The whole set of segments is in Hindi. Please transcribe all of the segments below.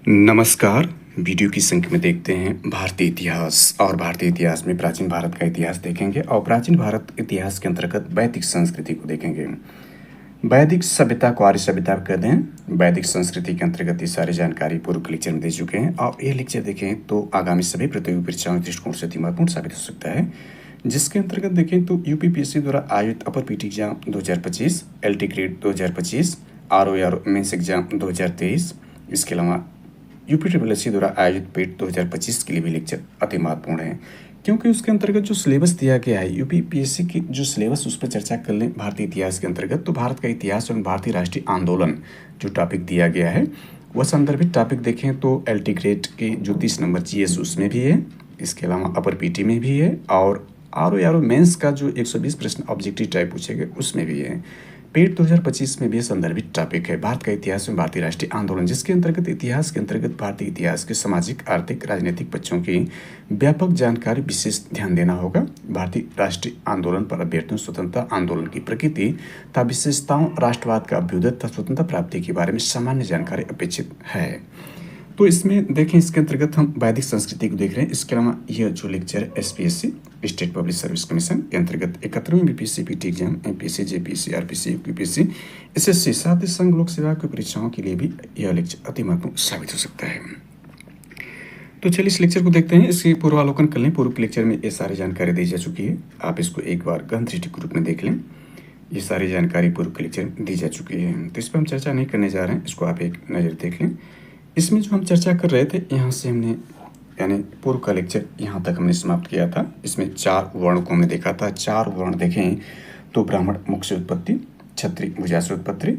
नमस्कार। वीडियो की संख्या में देखते हैं भारतीय इतिहास और भारतीय इतिहास में प्राचीन भारत का इतिहास देखेंगे और प्राचीन भारत इतिहास के अंतर्गत वैदिक संस्कृति को देखेंगे। वैदिक सभ्यता को आर्य सभ्यता कहते हैं। वैदिक संस्कृति के अंतर्गत ये सारी जानकारी पूर्व के लेक्चर में दे चुके हैं और ये लेक्चर देखें तो आगामी सभी प्रतियोगी परीक्षाओं के दृष्टिकोण से अति महत्वपूर्ण साबित हो सकता है। जिसके अंतर्गत देखें तो यूपीपीएससी द्वारा आयोजित upper PT exam 2025, LT grade 2025, RO mains exam 2023, इसके अलावा यूपीट्रिपलएससी द्वारा आयोजित पेट 2025 के लिए भी लेक्चर अति महत्वपूर्ण है, क्योंकि उसके अंतर्गत जो सिलेबस दिया गया है यूपीपीएससी की जो सिलेबस उस पर चर्चा कर लें भारतीय इतिहास के अंतर्गत। तो भारत का इतिहास और भारतीय राष्ट्रीय आंदोलन जो टॉपिक दिया गया है वह संदर्भित टॉपिक देखें तो एलटी ग्रेड के जो 30 नंबर जीएस उसमें भी है, इसके अलावा अपर पीटी में भी है और आरओ मेंस का जो 120 प्रश्न ऑब्जेक्टिव टाइप पूछे गए उसमें भी है। पेट 2025 में भी संदर्भित टॉपिक है भारत का इतिहास में भारतीय राष्ट्रीय आंदोलन, जिसके अंतर्गत इतिहास के अंतर्गत भारतीय इतिहास के सामाजिक आर्थिक राजनीतिक पक्षों की व्यापक जानकारी विशेष ध्यान देना होगा। भारतीय राष्ट्रीय आंदोलन पर अभ्यर्थियों स्वतंत्रता आंदोलन की प्रकृति तथा विशेषताओं, राष्ट्रवाद का अभ्युदय तथा स्वतंत्रता प्राप्ति के बारे में सामान्य जानकारी अपेक्षित है। तो इसमें देखें इसके अंतर्गत हम वैदिक संस्कृति को देख रहे हैं। इसके अलावा यह जो lecture SPSC state public service commission के अंतर्गत 71वीं BPSC PT exam, MPSC, JPSC, RPSC, UPPSC, SSC साथ ही संघ लोक सेवा की परीक्षाओं के लिए भी यह लेक्चर अति महत्वपूर्ण साबित हो सकता है। तो चलिए इस लेक्चर को देखते हैं। इसके पूर्वावलोकन कर लें। पूर्व के लेक्चर में ये सारी जानकारी दी जा चुकी है, आप इसको एक बार गहन दृष्टि के रूप में देख लें। ये सारी जानकारी पूर्व के लेक्चर में दी जा चुकी है, तो इस पर हम चर्चा नहीं करने जा रहे हैं, इसको आप एक नज़र देख लें। इसमें जो हम चर्चा कर रहे थे यहाँ से हमने यानी पूर्व का लेक्चर यहाँ तक हमने समाप्त किया था। इसमें 4 वर्ण को हमने देखा था। 4 वर्ण देखें तो ब्राह्मण मुख से उत्पत्ति, क्षत्रिय भुजा से उत्पत्ति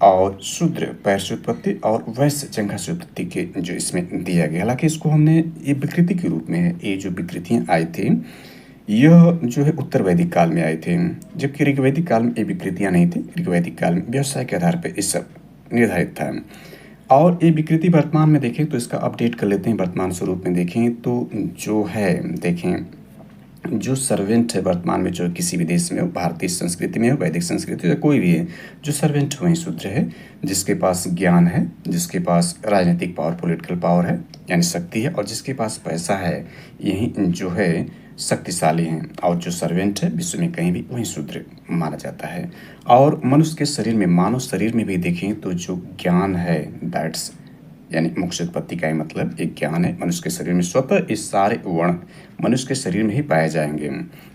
और शूद्र पैर से उत्पत्ति और वैश्य जंघा से उत्पत्ति के जो इसमें दिया गया। हालांकि इसको हमने ये विकृति के रूप में है, ये जो विकृतियाँ आई थी यह जो है उत्तर वैदिक काल में आए थे, जबकि ऋग्वैदिक काल में ये विकृतियाँ नहीं थी। ऋग्वैदिक काल में व्यवसाय के आधार पर इस सब निर्धारित था और ये विकृति वर्तमान में देखें तो इसका अपडेट कर लेते हैं। वर्तमान स्वरूप में देखें तो जो है देखें जो सर्वेंट है वर्तमान में, जो किसी भी देश में हो, भारतीय संस्कृति में हो, वैदिक संस्कृति या कोई भी है, जो सर्वेंट वही शूद्र है, जिसके पास ज्ञान है, जिसके पास राजनीतिक पावर, पॉलिटिकल पावर है यानी शक्ति है और जिसके पास पैसा है, यही जो है शक्तिशाली हैं। और जो सर्वेंट है विश्व में कहीं भी वही शूद्र माना जाता है। और मनुष्य के शरीर में, मानव शरीर में भी देखें तो जो ज्ञान है दैट्स यानी मुख्य से उत्पत्ति का ही मतलब एक ज्ञान है मनुष्य के शरीर में। स्वतः इस सारे वर्ण मनुष्य के शरीर में ही पाए जाएंगे,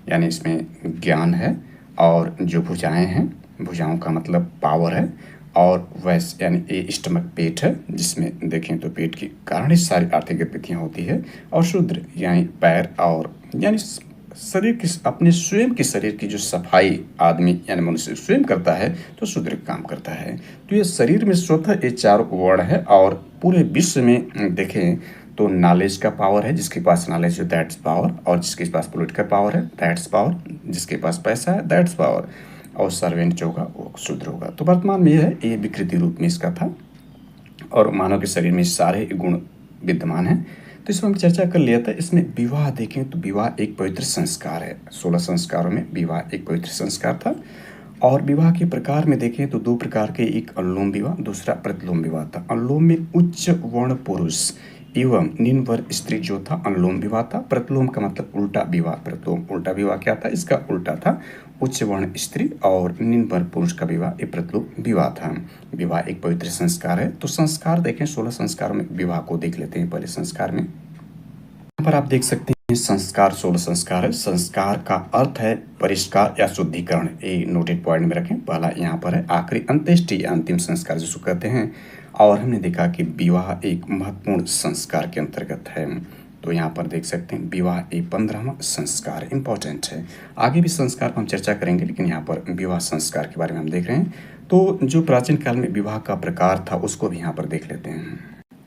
यानी इसमें ज्ञान है और जो भुजाएं हैं, भुजाओं का मतलब पावर है और वैश्य यानी ये स्टमक पेट है, जिसमें देखें तो पेट के कारण ही सारी आर्थिक गतिविधियाँ होती है। और शूद्र यानी पैर और यानी शरीर की अपने स्वयं के शरीर की जो सफाई आदमी यानी मनुष्य स्वयं करता है तो शूद्र काम करता है। तो ये शरीर में स्वतः ये 4 वर्ण है और पूरे विश्व में देखें तो नॉलेज का पावर है, जिसके पास नॉलेज है दैट्स पावर, और जिसके पास पॉलिटिकल पावर है दैट्स पावर, जिसके पास पैसा है दैट्स पावर, और सर्वेंट जो होगा वो शूद्र होगा। तो वर्तमान में यह है, ये विकृति रूप में इसका था और मानव के शरीर में सारे गुण विद्यमान हैं। तो इसमें हम चर्चा कर लिया था। इसमें विवाह देखें तो विवाह एक पवित्र संस्कार है। 16 संस्कारों में विवाह एक पवित्र संस्कार था। और विवाह के प्रकार में देखें तो 2 प्रकार के, एक अनुलोम विवाह, दूसरा प्रतिलोम विवाह था। अनुलोम में उच्च वर्ण पुरुष एवं निम्न वर्ग स्त्री जो था अनुलोम विवाह था। प्रतिलोम का मतलब उल्टा विवाह। प्रतिलोम उल्टा विवाह क्या था, इसका उल्टा था उच्च वर्ण स्त्री और निम्न वर्ग पुरुष का विवाह, ये प्रतिलोम विवाह था। विवाह एक पवित्र संस्कार है। तो संस्कार देखें 16 संस्कारों में विवाह को देख लेते हैं। पहले संस्कार में यहाँ पर आप देख सकते हैं संस्कार 16 संस्कार है। संस्कार का अर्थ है परिष्कार या शुद्धिकरण, ये नोटेड पॉइंट में रखें। पहला यहाँ पर है आखिरी अंत्येष्टि या अंतिम संस्कार जिसको कहते हैं। और हमने देखा कि विवाह एक महत्वपूर्ण संस्कार के अंतर्गत है। तो यहाँ पर देख सकते हैं विवाह एक 15वां संस्कार इम्पोर्टेंट है। आगे भी संस्कार पर हम चर्चा करेंगे, लेकिन यहाँ पर विवाह संस्कार के बारे में हम देख रहे हैं। तो जो प्राचीन काल में विवाह का प्रकार था उसको भी यहाँ पर देख लेते हैं।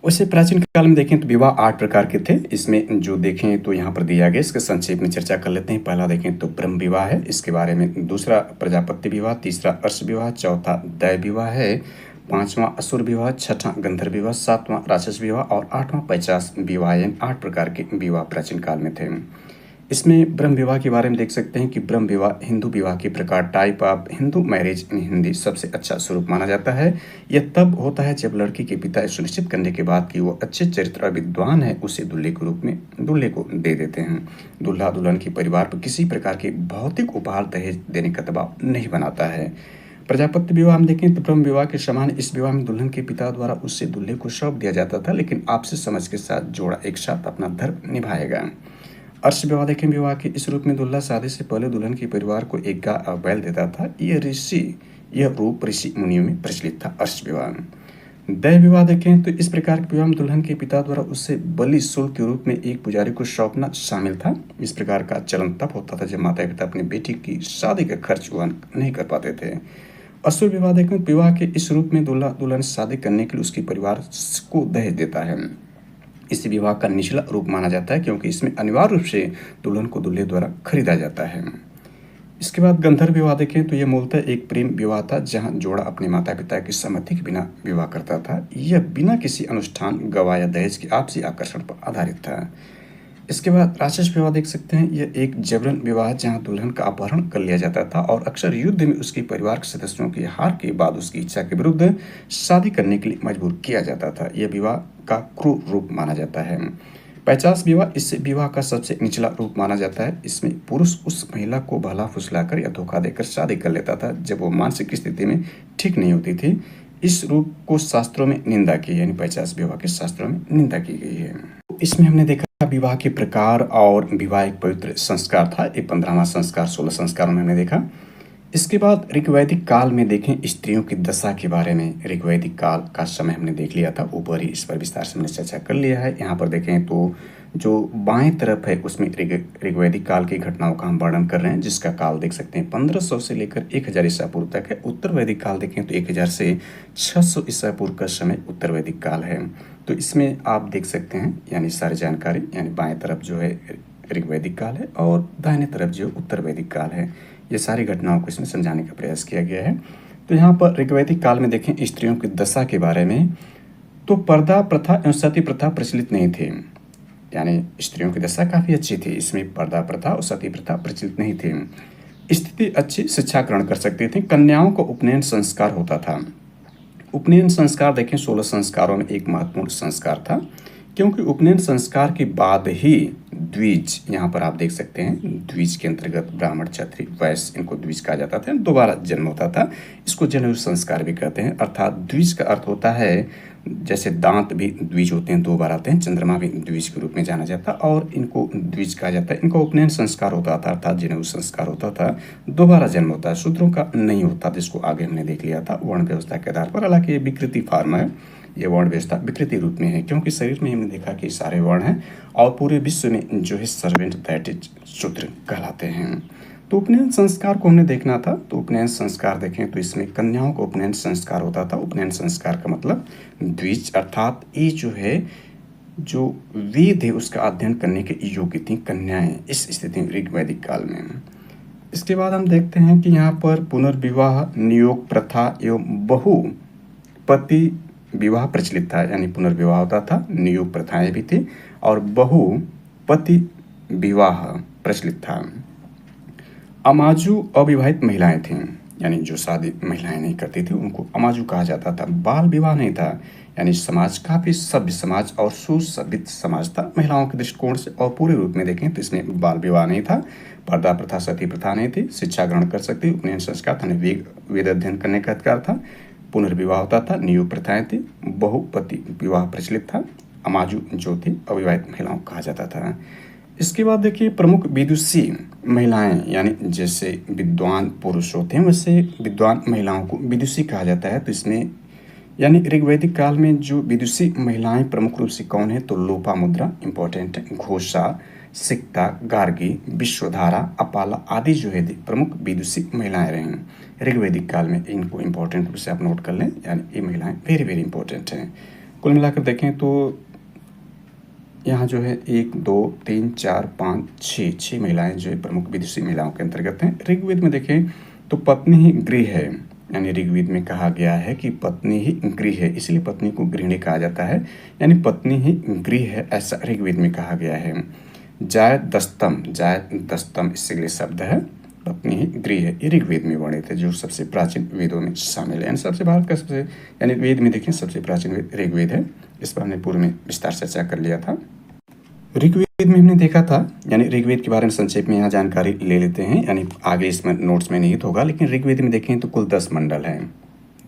वैसे प्राचीन काल में देखें तो विवाह 8 प्रकार के थे। इसमें जो देखें तो यहाँ पर दिया गया, इसके संक्षेप में चर्चा कर लेते हैं। पहला देखें तो ब्रह्म विवाह है, इसके बारे में। दूसरा प्रजापति विवाह, तीसरा अर्श विवाह, चौथा दैव विवाह है, 5वां असुर विवाह, 6वां गंधर्व विवाह, 7वां राक्षस विवाह और 8वां 50 विवाह। 8 प्रकार के विवाह प्राचीन काल में थे। इसमें ब्रह्म विवाह के बारे में देख सकते हैं कि ब्रह्म विवाह हिंदू विवाह के प्रकार type of Hindu marriage in Hindi सबसे अच्छा स्वरूप माना जाता है। यह तब होता है जब लड़की के पिता सुनिश्चित करने के बाद कि वो अच्छे चरित्र और विद्वान है, उसे दूल्हे के रूप में दूल्हे को दे देते हैं। दूल्हा दुल्हन के परिवार पर किसी प्रकार के भौतिक उपहार दहेज देने का दबाव नहीं बनाता है। प्रजापत्य विवाह हम देखें तो ब्रह्म विवाह के समान इस विवाह में दुल्हन के पिता द्वारा उससे दूल्हे को सौंप दिया जाता था, लेकिन आपसी समझ के साथ जोड़ा एक साथ अपना धर्म निभाएगा। अर्श विवाह देखें, विवाह के इस रूप में दूल्हा शादी से पहले दुल्हन के परिवार को एक गाय और बैल देता था। यह रूप ऋषि मुनियों में प्रचलित था। अर्श विवाह। दैव विवाह देखें तो इस प्रकार के विवाह में दुल्हन के पिता द्वारा उससे बलि शुल्क के रूप में एक पुजारी को सौंपना शामिल था। इस प्रकार का चलन तब होता था जब माता पिता अपनी बेटी की शादी का खर्च वहन नहीं कर पाते थे। असुर विवाह देखें, विवाह के इस रूप में दूल्हा दुल्हन शादी करने के लिए उसके परिवार को दहेज देता है। इस विवाह का निचला रूप माना जाता है क्योंकि इसमें अनिवार्य रूप से दुल्हन को दूल्हे द्वारा खरीदा जाता है। इसके बाद गंधर्व विवाह देखें तो यह मूलतः एक प्रेम विवाह था जहां जोड़ा अपने माता पिता की सम्मति के बिना विवाह करता था। यह बिना किसी अनुष्ठान, गवाह या दहेज के आपसी आकर्षण पर आधारित था। इसके बाद राक्षस विवाह देख सकते हैं, यह एक जबरन विवाह जहां दुल्हन का अपहरण कर लिया जाता था और अक्सर युद्ध में उसके परिवार के सदस्यों की हार के बाद उसकी इच्छा के विरुद्ध शादी करने के लिए मजबूर किया जाता था। यह विवाह का क्रूर रूप माना जाता है। 50 विवाह इस विवाह का सबसे निचला रूप माना जाता है। इसमें पुरुष उस महिला को भला फुसलाकर या धोखा देकर शादी कर लेता था जब वो मानसिक स्थिति में ठीक नहीं होती थी। इस रूप को शास्त्रों में निंदा की, यानी 50 विवाह के शास्त्रों में निंदा की गई है। इसमें हमने देखा विवाह के प्रकार और विवाह एक पवित्र संस्कार था। ये 15वां संस्कार 16 संस्कारों में हमने देखा। इसके बाद ऋग्वैदिक काल में देखें स्त्रियों की दशा के बारे में। ऋग्वैदिक काल का समय हमने देख लिया था, ऊपर ही इस पर विस्तार से हमने चर्चा कर लिया है। यहाँ पर देखें तो जो बाएं तरफ है उसमें ऋग्वैदिक काल की घटनाओं का हम वर्णन कर रहे हैं, जिसका काल देख सकते हैं 1500 से लेकर 1000 ईसा पूर्व तक है। उत्तर वैदिक काल देखें तो 1000 से 600 ईसा पूर्व का समय उत्तर वैदिक काल है। तो इसमें आप देख सकते हैं यानी सारी जानकारी, यानी बाएं तरफ जो है ऋग्वैदिक काल है और दाहिने तरफ जो उत्तर वैदिक काल है। ये सारी घटनाओं को इसमें समझाने का प्रयास किया गया है। तो यहाँ पर ऋग्वैदिक काल में देखें स्त्रियों की दशा के बारे में, तो पर्दा प्रथा एवं सती प्रथा प्रचलित नहीं थे, यानी स्त्रियों की दशा काफ़ी अच्छी थी। इसमें पर्दा प्रथा और सती प्रथा प्रचलित नहीं थी। स्थिति अच्छी शिक्षा ग्रहण कर सकती थी। कन्याओं को उपनयन संस्कार होता था। उपनयन संस्कार देखें 16 संस्कारों में एक महत्वपूर्ण संस्कार था, क्योंकि उपनयन संस्कार के बाद ही द्विज, यहाँ पर आप देख सकते हैं द्विज के अंतर्गत ब्राह्मण, क्षत्रिय, वैश्य, इनको द्विज कहा जाता था, दोबारा जन्म होता था। इसको जनेऊ संस्कार भी कहते हैं। अर्थात द्विज का अर्थ होता है जैसे दांत भी द्विज होते हैं, 2 बार आते हैं, चंद्रमा भी द्विज के रूप में जाना जाता है और इनको द्विज कहा जाता है। इनका उपनयन संस्कार होता था, अर्थात जनेऊ संस्कार होता था, दोबारा जन्म होता है, शूद्रों का नहीं होता, जिसको आगे हमने देख लिया था वर्ण व्यवस्था के आधार पर। हालांकि ये विकृति फॉर्म है, ये वर्ण व्यवस्था विकृति रूप में है, क्योंकि शरीर में हमने देखा कि सारे वर्ण हैं और पूरे विश्व में जो है सर्वेंट दैट इज शूद्र कहलाते हैं। तो उपनयन संस्कार को हमने देखना था। तो उपनयन संस्कार देखें तो इसमें कन्याओं का उपनयन संस्कार होता था। उपनयन संस्कार का मतलब द्विज, अर्थात ये जो है जो वेद है उसका अध्ययन करने के योग्य थी कन्याएं इस स्थिति में ऋग्वैदिक काल में। इसके बाद हम देखते हैं कि यहाँ पर पुनर्विवाह, नियोग प्रथा एवं बहुपति विवाह प्रचलित था, यानी पुनर्विवाह होता था, नियोग प्रथाएं भी थी और बहुपति विवाह प्रचलित था। अमाजू अविवाहित महिलाएं थीं, यानी जो शादी महिलाएं नहीं करती थी उनको अमाजू कहा जाता था। बाल विवाह नहीं था, यानी समाज काफ़ी सभ्य समाज और सुसभ्य समाज था महिलाओं के दृष्टिकोण से। और पूरे रूप में देखें तो इसमें बाल विवाह नहीं था, पर्दा प्रथा, सती प्रथा नहीं थी, शिक्षा ग्रहण कर सकती, उपनयन संस्कार था, वेद अध्ययन करने का अधिकार था, पुनर्विवाह होता था, नियोग प्रथाएं थी, बहुपति विवाह प्रचलित था, अमाजू जो थी अविवाहित महिलाओं को कहा जाता था। इसके बाद देखिए प्रमुख विदुषी महिलाएं, यानी जैसे विद्वान पुरुष होते हैं वैसे विद्वान महिलाओं को विदुषी कहा जाता है। तो इसमें यानी ऋग्वैदिक काल में जो विदुषी महिलाएं प्रमुख रूप से कौन है, तो लोपामुद्रा इंपॉर्टेंट है, घोषा, सिक्ता, गार्गी, विश्वधारा, अपाला आदि जो है प्रमुख विदुषी महिलाएं रहीं ऋग्वैदिक काल में। इनको इंपॉर्टेंट रूप से आप नोट कर लें, यानी ये महिलाएं वेरी वेरी इंपॉर्टेंट हैं। कुल मिलाकर देखें तो यहाँ जो है 1 2 3 4 5 6 महिलाएं जो है प्रमुख विदुषी महिलाओं के अंतर्गत हैं। ऋग्वेद में देखें तो पत्नी ही गृह है, यानी ऋग्वेद में कहा गया है कि पत्नी ही गृह है, इसलिए पत्नी को गृहिणी कहा जाता है, यानी पत्नी ही गृह है, ऐसा ऋग्वेद में कहा गया है। जायदस्तम इससे अगले शब्द है पत्नी ही गृह है। ये ऋग्वेद में वर्णित है, जो सबसे प्राचीन वेदों में शामिल है। यानी सबसे भारत का सबसे यानी वेद में देखें सबसे प्राचीन वेद ऋग्वेद है। इस पर हमने पूर्व में विस्तार से चर्चा कर लिया था। ऋग्वेद में हमने देखा था, यानी ऋग्वेद के बारे में संक्षेप में यहाँ जानकारी ले लेते हैं, यानी आगे इसमें नोट्स में निहित होगा। लेकिन ऋग्वेद में देखें तो कुल 10 मंडल हैं,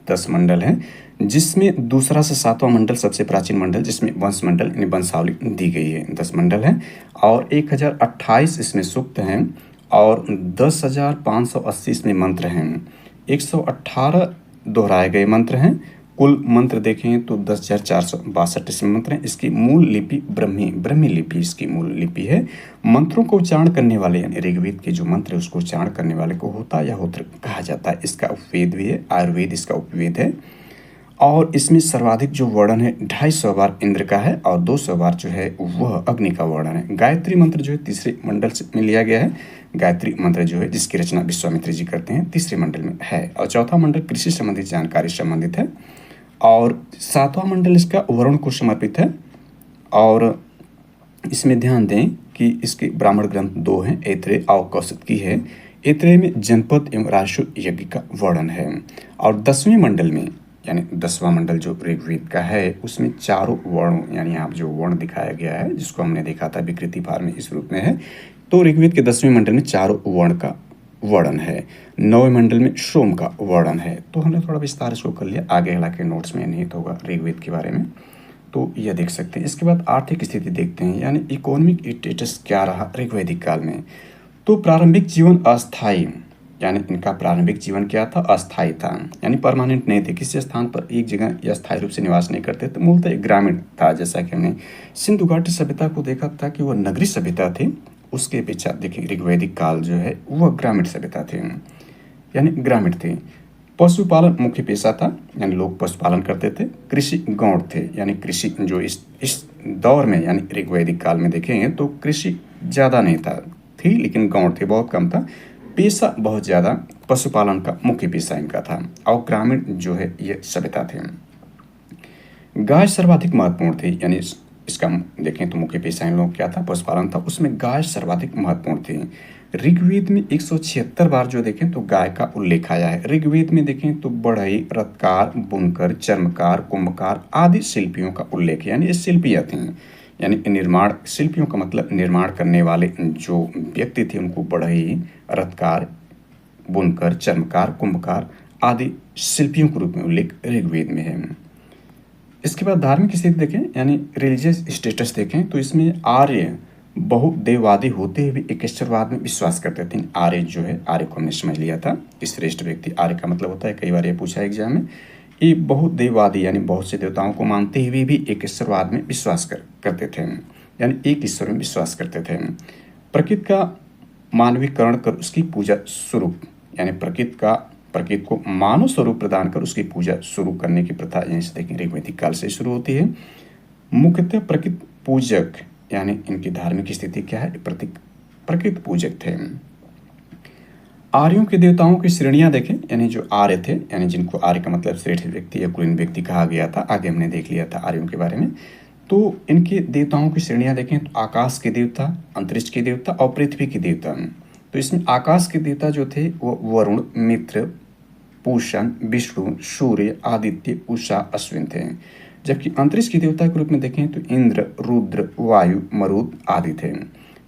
10 मंडल हैं, जिसमें दूसरा से 7वां मंडल सबसे प्राचीन मंडल, जिसमें वंश मंडल यानी वंशावली दी गई है। 10 मंडल हैं और 1028 इसमें सूक्त हैं और 10,580 इसमें मंत्र हैं। 118 दोहराए गए मंत्र हैं। कुल मंत्र देखें तो 10,462 इसमें मंत्र हैं। इसकी मूल लिपि ब्रह्मी लिपि इसकी मूल लिपि है। मंत्रों को उच्चारण करने वाले यानी ऋग्वेद के जो मंत्र है उसको उच्चारण करने वाले को होता या होत्र कहा जाता है। इसका उपवेद भी है, आयुर्वेद इसका उपवेद है। और इसमें सर्वाधिक जो वर्णन है 250 बार इंद्र का है और 200 बार जो है वह अग्नि का वर्णन है। गायत्री मंत्र जो है तीसरे मंडल से में लिया गया है। गायत्री मंत्र जो है जिसकी रचना विश्वामित्र जी करते हैं तीसरे मंडल में है। और चौथा मंडल कृषि संबंधित जानकारी संबंधित है और 7वां मंडल इसका वरुण को समर्पित है। और इसमें ध्यान दें कि इसके ब्राह्मण ग्रंथ 2 हैं, ऐत्रेय और कौशिकी है। ऐत्रेय में जनपद एवं राजस्व यज्ञ का वर्णन है। और 10वें मंडल में यानी 10वां मंडल जो ऋग्वेद का है उसमें चारों वर्णों यानी यहाँ जो वर्ण दिखाया गया है जिसको हमने देखा था विकृति भार में इस रूप में है। तो ऋग्वेद के 10वें मंडल में चारों वर्ण का वर्णन है। 9वें मंडल में सोम का वर्णन है। तो हमने थोड़ा विस्तार इसको कर लिया, आगे हालांकि नोट्स में निहित होगा ऋग्वेद के बारे में, तो यह देख सकते हैं। इसके बाद आर्थिक स्थिति देखते हैं, यानी इकोनॉमिक स्टेटस क्या रहा ऋग्वैदिक काल में। तो प्रारंभिक जीवन अस्थायी, यानी इनका प्रारंभिक जीवन क्या था, अस्थायी था, यानी परमानेंट नहीं थे, किसी स्थान पर एक जगह या स्थायी रूप से निवास नहीं करते थे। मूलतः ग्रामीण था, जैसा कि हमने सिंधु घाटी सभ्यता को देखा था कि वह नगरीय सभ्यता थी। उसके अपेक्षा देखिए ऋग्वैदिक काल जो है वह ग्रामीण सभ्यता थे, यानी ग्रामीण थे। पशुपालन मुख्य पेशा था, यानी लोग पशुपालन करते थे। कृषि गौण थे, यानी कृषि जो इस दौर में यानी ऋग्वैदिक काल में देखेंगे तो कृषि ज़्यादा नहीं था, थी लेकिन गौण थे, बहुत कम था। पेशा बहुत ज़्यादा पशुपालन का मुख्य पेशा इनका था और ग्रामीण जो है ये सभ्यता थे। गाय सर्वाधिक महत्वपूर्ण थी, यानी इसका देखें तो मुख्य पेशा इन लोगों क्या था, पशुपालन था, उसमें गाय सर्वाधिक महत्वपूर्ण थी। ऋग्वेद में 176 बार जो देखें तो गाय का उल्लेख आया है। ऋग्वेद में देखें तो बढ़ई, रत्कार, बुनकर, चर्मकार, कुंभकार आदि शिल्पियों का उल्लेख है, यानी ये शिल्पियाँ थीं, यानी निर्माण शिल्पियों का मतलब निर्माण करने वाले जो व्यक्ति थे उनको बढ़ई, रत्कार, बुनकर, चर्मकार, कुंभकार आदि शिल्पियों के रूप में उल्लेख ऋग्वेद में है। इसके बाद धार्मिक स्थिति देखें, यानी रिलीजियस स्टेटस देखें तो इसमें आर्य बहुदेववादी होते हुए एक ईश्वरवाद में विश्वास करते थे। आर्य जो है, आर्य को हमने समझ लिया था, श्रेष्ठ व्यक्ति। आर्य का मतलब होता है, कई बार ये पूछा एग्जाम में, ये बहुदेववादी यानी बहुत से देवताओं को मानते हुए भी एक ईश्वरवाद में विश्वास करते थे, यानी एक ईश्वर में विश्वास करते थे। प्रकृति का मानवीकरण कर उसकी पूजा स्वरूप, यानी प्रकृति को मानव स्वरूप प्रदान कर उसकी पूजा शुरू करने की प्रथा यहीं से देखें ऋग्वैदिक काल से शुरू होती है। मुख्यतः प्रकृति पूजक, यानी इनकी धार्मिक स्थिति क्या है, प्रकृति पूजक थे। आर्यों के देवताओं की श्रेणियां देखें, यानी जो आर्य थे, यानी जिनको आर्य का मतलब श्रेष्ठ व्यक्ति या कुलीन व्यक्ति कहा गया था, आगे हमने देख लिया था आर्यों के बारे में। तो इनके देवताओं की श्रेणियां देखें तो आकाश के देवता, अंतरिक्ष के देवता और पृथ्वी के देवता। तो इसमें आकाश के देवता जो थे वो वरुण, मित्र, पूषण, विष्णु, सूर्य, आदित्य, उषा, अश्विन थे। जबकि अंतरिक्ष के देवता के रूप में देखें तो इंद्र, रुद्र, वायु, मरुत आदि थे।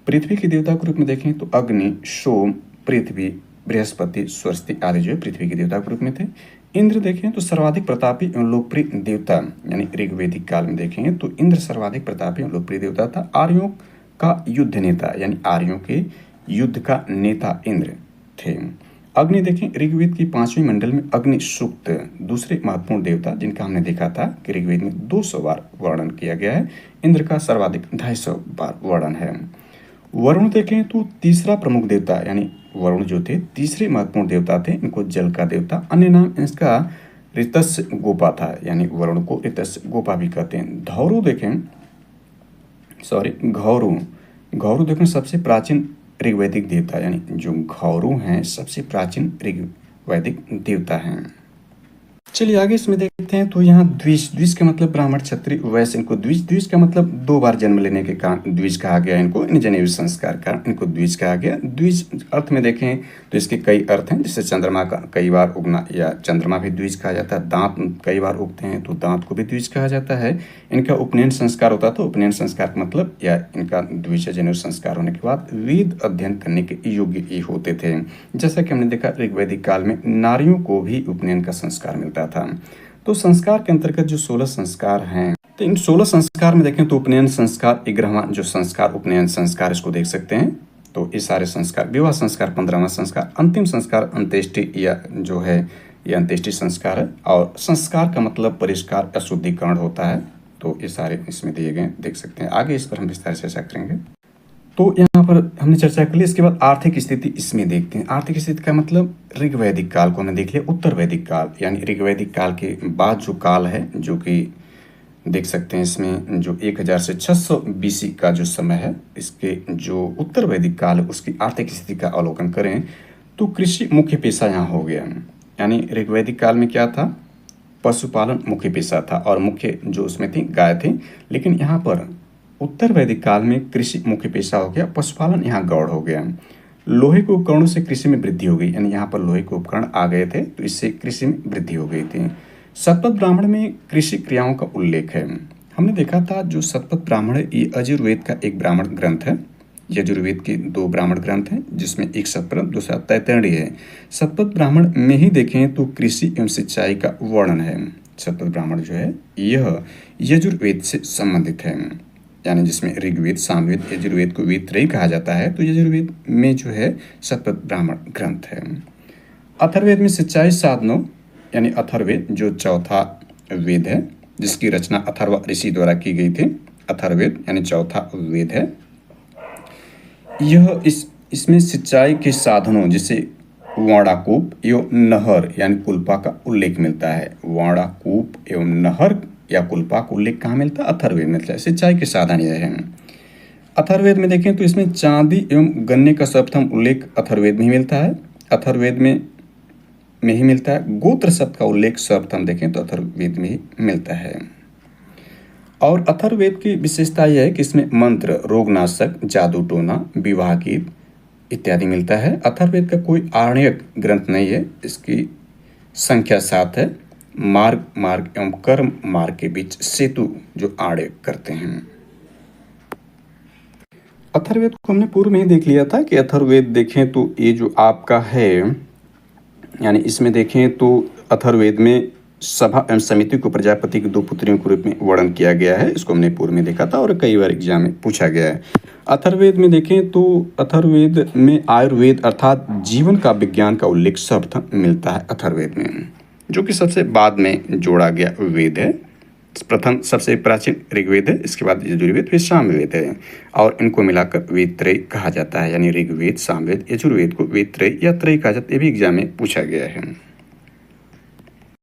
पृथ्वी के देवता के रूप में देखें तो अग्नि, सोम, पृथ्वी, बृहस्पति, स्वस्ति आदि जो पृथ्वी के देवता के रूप में थे। इंद्र देखें तो सर्वाधिक प्रतापी एवं लोकप्रिय देवता, यानी ऋग्वैदिक काल में देखेंगे तो इंद्र सर्वाधिक प्रतापी एवं लोकप्रिय देवता था। आर्यों का युद्ध नेता, यानी आर्यों के युद्ध का नेता इंद्र थे। अग्नि देखें, ऋग्वेद की 5वें मंडल में अग्नि सूक्त दूसरे महत्वपूर्ण देवता, जिनका हमने देखा था कि ऋग्वेद में 200 बार वर्णन किया गया है। इंद्र का सर्वाधिक 250 बार वर्णन है। वरुण देखें तो तीसरा प्रमुख देवता, यानी वरुण जो थे तीसरे महत्वपूर्ण देवता थे। इनको जल का देवता, अन्य नाम इसका ऋतस्य गोपा था, यानी वरुण को ऋतस्य गोपा भी कहते हैं। धौरू देखें, घौरू देखें सबसे प्राचीन ऋग्वैदिक देवता, यानी जो घौरू हैं सबसे प्राचीन ऋग्वैदिक देवता हैं। चलिए आगे इसमें देखते हैं। तो यहाँ द्विज, द्विज का मतलब ब्राह्मण क्षत्रिय वैश्य, इनको द्विज, द्विज का मतलब 2 बार जन्म लेने के कारण द्विज कहा गया इनको, इन जनेऊ संस्कार का इनको द्विज कहा गया। द्विज अर्थ में देखें तो इसके कई अर्थ हैं, जैसे चंद्रमा का कई बार उगना या चंद्रमा भी द्विज कहा जाता है, दांत कई बार उगते हैं तो दांत को भी द्विज कहा जाता है। इनका उपनयन संस्कार होता था, उपनयन संस्कार का मतलब या इनका द्विज जनेऊ संस्कार होने के बाद वेद अध्ययन करने के योग्य ये होते थे। जैसा कि हमने देखा ऋग्वैदिक काल में नारियों को भी उपनयन का संस्कार मिलता था। तो संस्कार के अंतर्गत जो 16 संस्कार हैं, तो इन 16 संस्कार में देखें तो उपनयन संस्कार 11वां जो संस्कार उपनयन संस्कार इसको देख सकते हैं। तो ये सारे संस्कार, विवाह संस्कार 15वां संस्कार, अंतिम संस्कार अंत्येष्टि या जो है ये अंत्येष्टि संस्कार है। और संस्कार का मतलब परिष्कार या शुद्धिकरण होता है। तो ये सारे इसमें दिए गए देख सकते हैं। आगे इस पर हम विस्तार से चर्चा करेंगे। तो यहाँ पर हमने चर्चा कर ली। इसके बाद आर्थिक स्थिति इसमें देखते हैं। आर्थिक स्थिति का मतलब ऋग्वैदिक काल को हमने देख लिया, उत्तर वैदिक काल यानी ऋग्वैदिक काल के बाद जो काल है, जो कि देख सकते हैं इसमें जो 1000 से 600 BC का जो समय है, इसके जो उत्तर वैदिक काल है उसकी आर्थिक स्थिति का अवलोकन करें तो कृषि मुख्य पेशा यहाँ हो गया। यानी ऋग्वैदिक काल में क्या था, पशुपालन मुख्य पेशा था और मुख्य जो उसमें थी गाय थी। लेकिन यहाँ पर उत्तर वैदिक काल में कृषि मुख्य पेशा हो गया, पशुपालन यहाँ गौड़ हो गया। लोहे के उपकरणों से कृषि में वृद्धि हो गई, यानी यहाँ पर लोहे के उपकरण आ गए थे तो इससे कृषि में वृद्धि हो गई थी। शतपथ ब्राह्मण में कृषि क्रियाओं का उल्लेख है। हमने देखा था जो शतपथ ब्राह्मण है ये यजुर्वेद का एक ब्राह्मण ग्रंथ है। यजुर्वेद के 2 ब्राह्मण ग्रंथ हैं जिसमें एक शतपथ दूसरा तैत्तिरीय है। शतपथ ब्राह्मण में ही देखें तो कृषि एवं सिंचाई का वर्णन है। शतपथ ब्राह्मण जो है यह यजुर्वेद से संबंधित है, यानी जिसमें ऋग्वेद सामवेद यजुर्वेद को वेद त्रयी कहा जाता है। तो यजुर्वेद में जो है शतपथ ब्राह्मण ग्रंथ है। अथर्ववेद में सिंचाई साधनों यानी अथर्ववेद जो चौथा वेद है जिसकी रचना अथर्व ऋषि द्वारा की गई थी, अथर्ववेद यानी चौथा वेद है। यह इसमें सिंचाई के साधनों जैसे वाणाकूप एवं नहर यानी कुल्पा का उल्लेख मिलता है। वाणाकूप एवं नहर या कुल्पा का उल्लेख कहाँ मिलता है, अथर्ववेद में मिलता है। सिंचाई के साधन यह है। अथर्ववेद में देखें तो इसमें चांदी एवं गन्ने का सर्वप्रथम उल्लेख अथर्ववेद में ही मिलता है, अथर्ववेद में ही मिलता है। गोत्र शब्द का उल्लेख सर्वप्रथम देखें तो अथर्ववेद में ही मिलता है। और अथर्ववेद की विशेषता यह है कि इसमें मंत्र, रोगनाशक, जादू टोना, विवाह गीत इत्यादि मिलता है। अथर्ववेद का कोई आर्णयक ग्रंथ नहीं है। इसकी संख्या 7 है। मार्ग मार्ग एवं कर्म मार्ग के बीच सेतु जो आर्णयक करते हैं। अथर्ववेद को हमने पूर्व में ही देख लिया था कि अथर्ववेद देखें तो ये जो आपका है, यानी इसमें देखें तो अथर्ववेद में सभा एवं समिति को प्रजापति की 2 पुत्रियों के रूप में वर्णन किया गया है। इसको हमने पूर्व में देखा था और कई बार एग्जाम में पूछा गया है। अथर्ववेद में देखें तो अथर्ववेद में आयुर्वेद अर्थात जीवन का विज्ञान का उल्लेख सर्वप्रथम मिलता है अथर्ववेद में, जो कि सबसे बाद में जोड़ा गया वेद है। प्रथम सबसे प्राचीन ऋग्वेद है, इसके बाद यजुर्वेद फिर सामवेद है और इनको मिलाकर वेद त्रय कहा जाता है। यानी ऋग्वेद सामवेद यजुर्वेद को वेद त्रय या त्रय कहा जाता है। ये भी एग्जाम में पूछा गया है।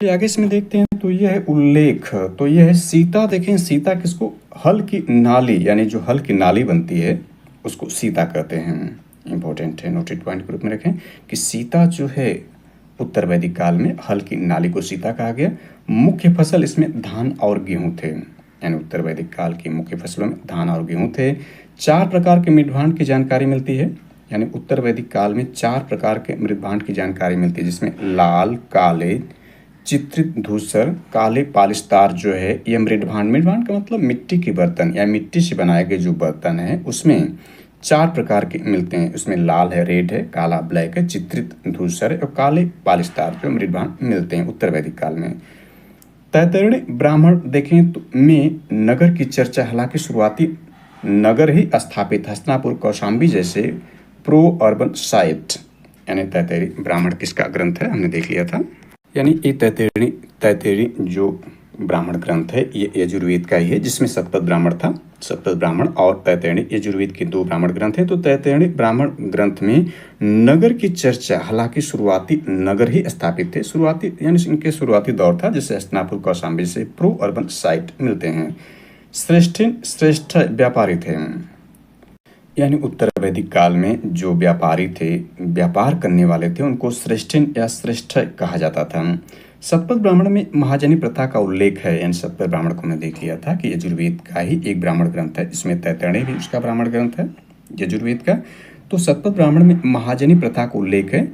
आगे इसमें देखते हैं तो यह है उल्लेख। तो यह है सीता। देखें सीता किसको, हल की नाली यानी जो हल की नाली बनती है उसको सीता कहते हैं। इंपॉर्टेंट है, नोटेड पॉइंट के रूप में रखें कि सीता जो है उत्तर वैदिक काल में हल की नाली को सीता कहा गया। मुख्य फसल इसमें धान और गेहूं थे, यानी उत्तर वैदिक काल की मुख्य फसलों में धान और गेहूं थे। 4 प्रकार के मृदभांड की जानकारी मिलती है, यानी उत्तर वैदिक काल में 4 प्रकार के मृदभांड की जानकारी मिलती है, जिसमें लाल, काले, चित्रित धूसर, काले पालिस्तार जो है ये मृदभांड। मृदभांड का मतलब मिट्टी के बर्तन या मिट्टी से बनाए गए जो बर्तन है उसमें 4 प्रकार के मिलते हैं। उसमें लाल है, रेड है, काला ब्लैक है, चित्रित धूसर है और काले पालिस्तार जो मृदभांड मिलते हैं उत्तर वैदिक काल में। तैत्तिरीय ब्राह्मण देखें तो में नगर की चर्चा, हालांकि शुरुआती नगर ही स्थापित हस्तिनापुर, कौशाम्बी जैसे प्रो अर्बन साइट, यानी तैत्तिरीय ब्राह्मण किसका ग्रंथ है हमने देख लिया था। यानी ये तैत्तिरीय जो ब्राह्मण ग्रंथ है ये यजुर्वेद का ही है, जिसमें शतपथ ब्राह्मण था। शतपथ ब्राह्मण और तैत्तिरीय यजुर्वेद के 2 ब्राह्मण ग्रंथ हैं। तो तैत्तिरीय ब्राह्मण ग्रंथ में नगर की चर्चा, हालांकि शुरुआती नगर ही स्थापित थे, शुरुआती यानी इनके शुरुआती दौर था, जैसे हस्तिनापुर, कौशाम्बी से प्रो अर्बन साइट मिलते हैं। श्रेष्ठ व्यापारी थे, यानी उत्तर वैदिक काल में जो व्यापारी थे, व्यापार करने वाले थे, उनको श्रेष्ठिन या श्रेष्ठ कहा जाता था। शतपथ ब्राह्मण में महाजनी प्रथा का उल्लेख है, यानी शतपथ ब्राह्मण को हमने देख लिया था कि यजुर्वेद का ही एक ब्राह्मण ग्रंथ है, इसमें तैत्तिरीय भी उसका ब्राह्मण ग्रंथ है यजुर्वेद का। तो शतपथ ब्राह्मण में महाजनी प्रथा का उल्लेख है।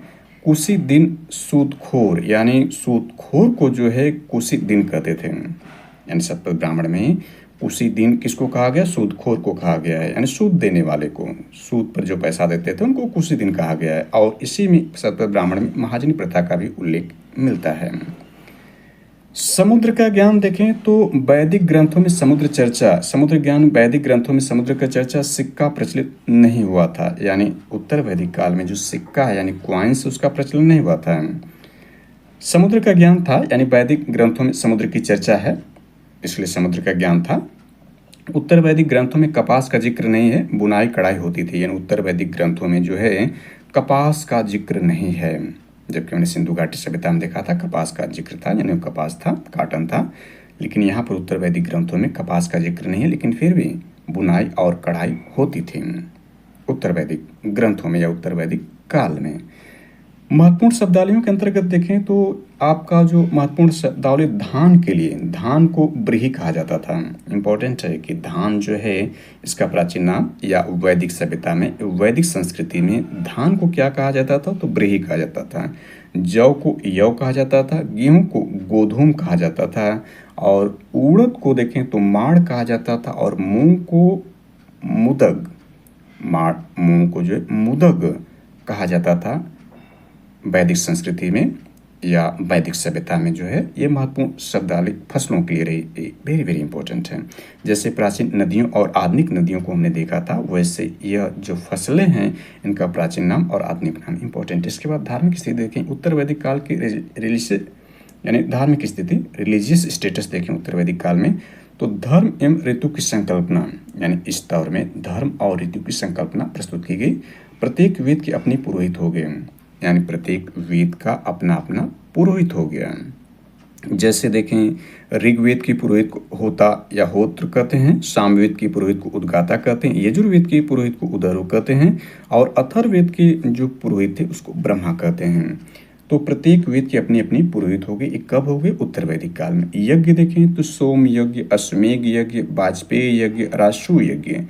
कुशी दिन सूदखोर, यानी सूदखोर को जो है कुशी दिन कहते थे, यानी शतपथ ब्राह्मण में कुशी दिन किसको कहा गया? सूदखोर को कहा गया है, यानी सूद देने वाले को, सूद पर जो पैसा देते थे उनको कुशी दिन कहा गया है। और इसी में शतपथ ब्राह्मण में महाजनी प्रथा का भी उल्लेख मिलता है। समुद्र का ज्ञान देखें तो वैदिक ग्रंथों में समुद्र ज्ञान वैदिक ग्रंथों में समुद्र का चर्चा सिक्का प्रचलित नहीं हुआ था, यानी उत्तर वैदिक काल में जो सिक्का है यानी क्वाइंस उसका प्रचलन नहीं हुआ था। समुद्र का ज्ञान था, यानी वैदिक ग्रंथों में समुद्र की चर्चा है इसलिए समुद्र का ज्ञान था। उत्तर वैदिक ग्रंथों में कपास का जिक्र नहीं है, बुनाई कढ़ाई होती थी, यानी उत्तर वैदिक ग्रंथों में जो है कपास का जिक्र नहीं है, जबकि हमने सिंधु घाटी सभ्यता में देखा था कपास का जिक्र था, यानी कपास था, काटन था। लेकिन यहाँ पर उत्तर वैदिक ग्रंथों में कपास का जिक्र नहीं है, लेकिन फिर भी बुनाई और कढ़ाई होती थी उत्तर वैदिक ग्रंथों में या उत्तर वैदिक काल में। महत्वपूर्ण शब्दावलियों के अंतर्गत देखें तो आपका जो महत्वपूर्ण शब्दावली धान के लिए, धान को ब्रीही कहा जाता था। इम्पोर्टेंट है कि धान जो है इसका प्राचीन नाम या वैदिक सभ्यता में, वैदिक संस्कृति में धान को क्या कहा जाता था? तो ब्रीही कहा जाता था। जौ को यौ कहा जाता था, गेहूं को गोधूम कहा जाता था, और उड़द को देखें तो माड़ कहा जाता था, और मूंग को मुदग, मूंग को जो है मुदग कहा जाता था वैदिक संस्कृति में या वैदिक सभ्यता में। जो है ये महत्वपूर्ण शब्दावली फसलों के लिए रही, वेरी वेरी इंपॉर्टेंट है। जैसे प्राचीन नदियों और आधुनिक नदियों को हमने देखा था, वैसे यह जो फसलें हैं इनका प्राचीन नाम और आधुनिक नाम इंपॉर्टेंट। इसके बाद धार्मिक स्थिति देखें, उत्तर वैदिक काल की रिलीजियस यानी धार्मिक स्थिति, रिलीजियस स्टेटस देखें उत्तर वैदिक काल में, तो धर्म एवं ऋतु की संकल्पना, यानी इस दौर में धर्म और ऋतु की संकल्पना प्रस्तुत की गई। प्रत्येक वेद के अपने पुरोहित हो गए, यानी प्रत्येक वेद का अपना अपना पुरोहित हो गया। जैसे देखें ऋग्वेद की पुरोहित को होता या होत्र कहते हैं, सामवेद की पुरोहित को उद्गाता कहते हैं, यजुर्वेद के पुरोहित को उदरो कहते हैं, और अथर्ववेद के जो पुरोहित थे उसको ब्रह्मा कहते हैं। तो प्रत्येक वेद की अपनी अपनी पुरोहित हो गई। ये कब हो गए? उत्तर वैदिक काल में। यज्ञ देखें तो सोम यज्ञ, अश्वमेघ यज्ञ, वाजपेयी यज्ञ, राजसूय यज्ञ।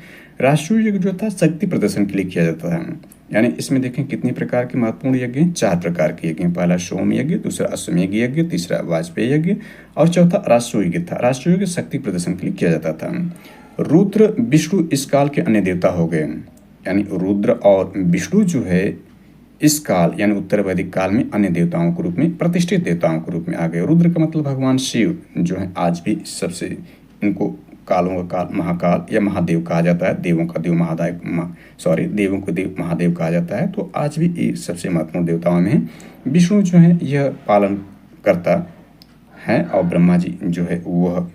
राजसूय यज्ञ जो था शक्ति प्रदर्शन के लिए किया जाता है, यानी इसमें देखें कितने प्रकार के महत्वपूर्ण यज्ञ हैं? 4 प्रकार के यज्ञ। पहला सोम यज्ञ, दूसरा अश्वमेघ यज्ञ, तीसरा वाजपेयी यज्ञ, और चौथा राजसूय यज्ञ था। राजसूय यज्ञ शक्ति प्रदर्शन के लिए किया जाता था। रुद्र विष्णु इस काल के अन्य देवता हो गए, यानी रुद्र और विष्णु जो है इस काल यानी उत्तर वैदिक काल में अन्य देवताओं के रूप में, प्रतिष्ठित देवताओं के रूप में आ गए। रुद्र का मतलब भगवान शिव जो है, आज भी सबसे इनको कालों का काल, महाकाल या महादेव कहा जाता है। देवों का देव देवों को देव महादेव कहा जाता है। तो आज भी ये सबसे महत्वपूर्ण देवताओं में है। विष्णु जो है यह पालन करता है, और ब्रह्मा जी जो है वह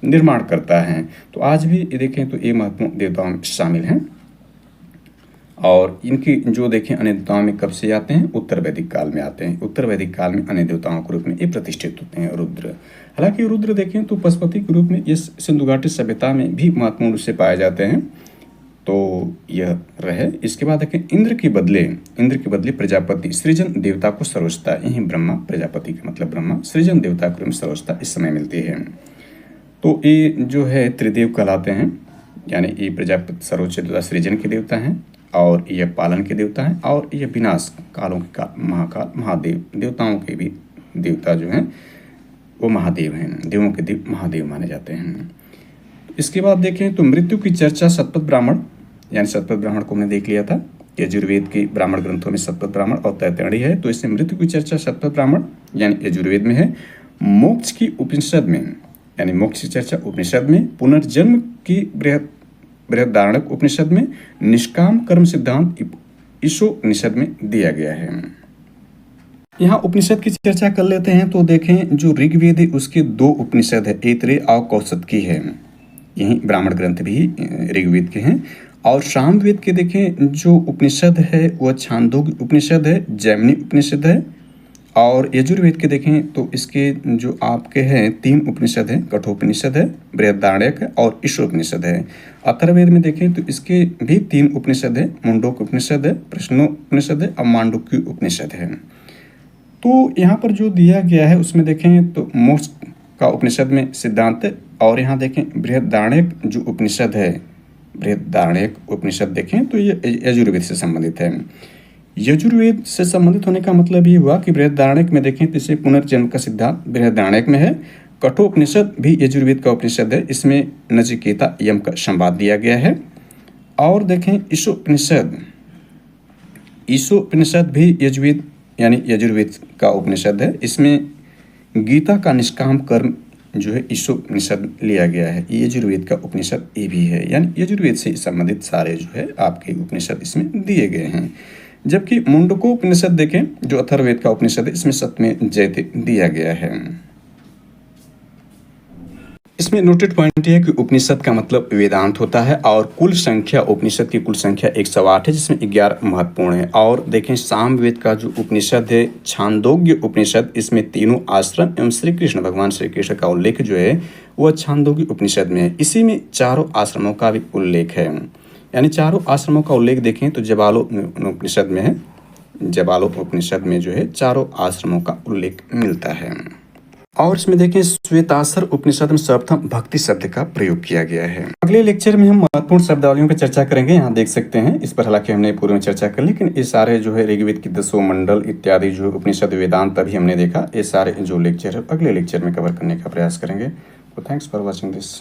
निर्माण करता है। तो आज भी देखें तो ये महत्वपूर्ण देवताओं में शामिल हैं। और इनकी जो देखें अन्य देवताओं में कब से आते हैं? उत्तर वैदिक काल में आते हैं। उत्तर वैदिक काल में अन्य देवताओं के रूप में ये प्रतिष्ठित होते हैं रुद्र। हालांकि रुद्र देखें तो पशुपति के रूप में इस सिंधु घाटी सभ्यता में भी महत्वपूर्ण रूप से पाए जाते हैं। तो यह रहे। इसके बाद देखें इंद्र के बदले प्रजापति सृजन देवता को सर्वोच्चता, यही ब्रह्मा, प्रजापति का मतलब ब्रह्मा, सृजन देवता के रूप में सर्वोच्चता इस समय मिलती है। तो ये जो है त्रिदेव कहलाते हैं, यानी ये प्रजापति सर्वोच्च देवता सृजन के देवता हैं, और यह पालन के देवता हैं, और यह विनाश कालों के महाकाल महादेव, देवताओं के भी देवता जो हैं वो महादेव हैं, देवों के देव महादेव माने जाते हैं। इसके बाद देखें तो मृत्यु की चर्चा शतपथ ब्राह्मण, यानी शतपथ ब्राह्मण को हमने देख लिया था। यजुर्वेद के ब्राह्मण ग्रंथों में शतपथ ब्राह्मण और तैत्तिरीय है, तो इससे मृत्यु की चर्चा शतपथ ब्राह्मण यानी यजुर्वेद में है। मोक्ष की उपनिषद में, यानी मोक्ष की चर्चा उपनिषद में, पुनर्जन्म की बृहदारण्यक उपनिषद में, निष्काम कर्म सिद्धांत ईशोपनिषद में दिया गया है। यहाँ उपनिषद की चर्चा कर लेते हैं। तो देखें जो ऋग्वेद है उसके 2 उपनिषद है, ऐतरेय और कौसतकी है। यही ब्राह्मण ग्रंथ भी ऋग्वेद के हैं। और सामवेद के देखें जो उपनिषद है वह छांदोग्य उपनिषद है, जैमिनी उपनिषद है। और यजुर्वेद के देखें तो इसके जो आपके हैं 3 उपनिषद हैं, कठोपनिषद है, बृहदारण्यक है और ईशोपनिषद है। अथर्ववेद में देखें तो इसके भी 3 उपनिषद है, मुंडोक उपनिषद है, प्रश्नोपनिषद है और मांडुक्य उपनिषद है। तो यहाँ पर जो दिया गया है उसमें देखें तो मोक्ष का उपनिषद में सिद्धांत, और यहाँ देखें बृहदारण्यक जो उपनिषद है, बृहदारण्यक उपनिषद देखें तो ये यजुर्वेद से संबंधित है। यजुर्वेद से संबंधित होने का मतलब ये हुआ कि बृहदारण्यक में देखें तो इसे पुनर्जन्म का सिद्धांत बृहदारण्यक में है। कठोपनिषद भी यजुर्वेद का उपनिषद है, इसमें नचिकेता यम का संवाद दिया गया है। और देखें ईशोपनिषद भी यजुर्वेद यानी यजुर्वेद का उपनिषद है, इसमें गीता का निष्काम कर्म जो है ईशोपनिषद लिया गया है। ये यजुर्वेद का उपनिषद ये भी है, यानी यजुर्वेद से संबंधित सारे जो है आपके उपनिषद इसमें दिए गए हैं। जबकि मुंडकोपनिषद देखें जो अथर्ववेद का उपनिषद है, इसमें सत्यमेव जयते दिया गया है। इसमें नोटेड पॉइंट है कि उपनिषद का मतलब वेदांत होता है, और कुल संख्या उपनिषद की कुल संख्या 108 है, जिसमें 11 महत्वपूर्ण है। और देखें सामवेद का जो उपनिषद है छांदोग्य उपनिषद, इसमें तीनों आश्रम एवं भगवान श्री कृष्ण का उल्लेख जो है वह छांदोग्य उपनिषद में है। इसी में चारों आश्रमों का भी उल्लेख है, यानी चारों आश्रमों का उल्लेख देखें तो जबालो उपनिषद में है। जबालो उपनिषद में जो है चारों आश्रमों का उल्लेख मिलता है। और इसमें देखें श्वेताश्वर उपनिषद में सर्वप्रथम भक्ति शब्द का प्रयोग किया गया है। अगले लेक्चर में हम महत्वपूर्ण शब्दावलियों पर चर्चा करेंगे, यहाँ देख सकते हैं। इस पर हालांकि हमने पूर्व में चर्चा कर, लेकिन ये सारे जो है ऋग्वेद की 10 मंडल इत्यादि जो उपनिषद वेदांत अभी हमने देखा, ये सारे जो लेक्चर है अगले लेक्चर में कवर करने का प्रयास करेंगे। तो थैंक्स फॉर वॉचिंग दिस।